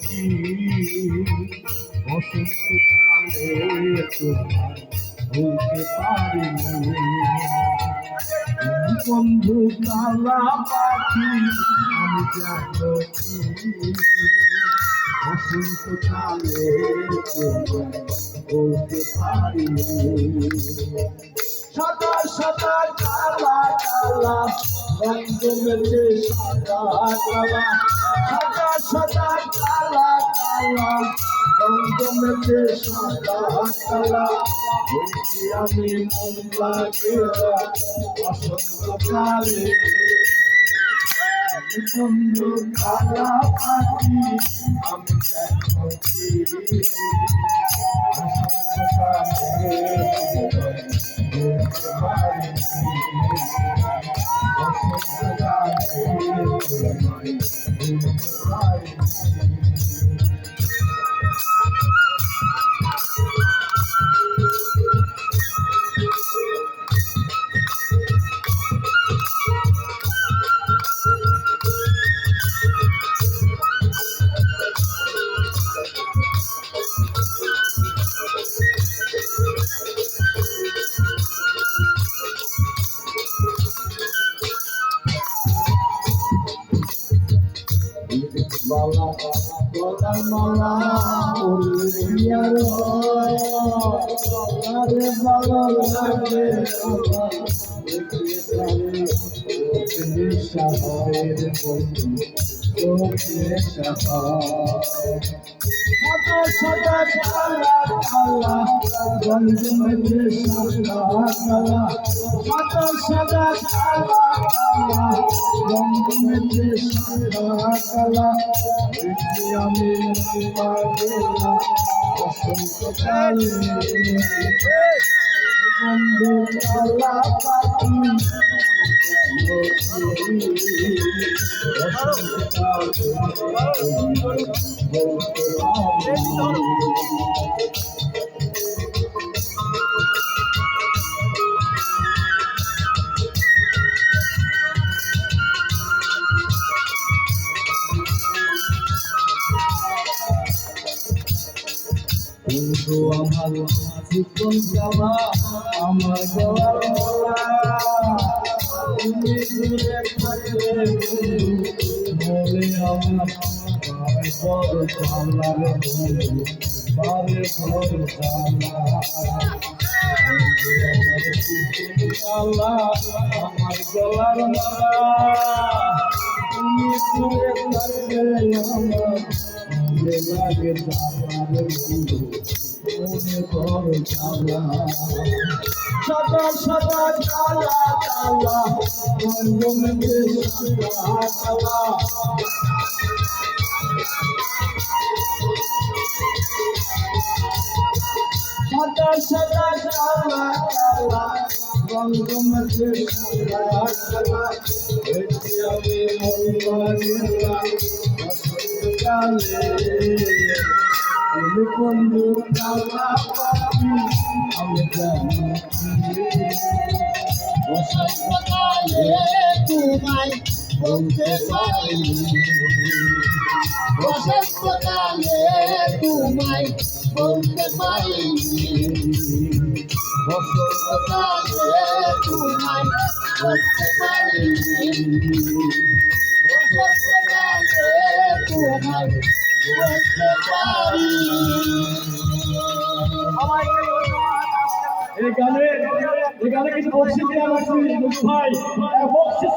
কি বসন্তকালে তোমার ভুলতে পারিনি বন্ধু কালা পাখি আমি জানো কি বসন্তকালে তোমার ভুলতে পারিনি সাদা সাদা কালা কালা রঙ মেঝে সাদা কালা সাদা সাদা কালা কালা রঙ মেঝে সাদা কালা বলছি আমি মন লাগে বসন্তকালে বন্ধু কালা পাখি আমি জানো কি Bala, bala, bala, uliyar, are bala, lage, bala, ekle shaher bondu, ekle shahar. Sada sada kala kala, bondu mejhe sada kala. Sada sada kala kala, bondu mejhe sada kala. আমি পাগলা বসন্তকালে বন্ধু কালা পাখি বন্ধু আমার জীবন যাওয়া আমার গলার মালা তুমি দূরে থাকলে বলে আমার বড় জানার বন্ধু বারে বড় জানা আমার জীবন যাওয়া আমার গলার মালা তুমি দূরে থাকলে আমার লাগে জানার বন্ধু সাদা সাদা কালা কালা রঙ মেঝে সাদা কালা সাদা সাদা কালা কালা রঙ মেঝে সাদা কালা আমি মন লাগিলাম বসন্তকালে বন্ধু কালা পাখি আমি জানি বসন্তকালে তোমায় বলতে পারিনি বসন্তকালে তোমায় বলতে পারিনি বসন্তকালে তোমায় বলতে পারিনি বসন্তকালে তোমায় বলতে পারি এই গানে কিছু বক্সিস দেওয়া লাগবে ভাই বক্সিস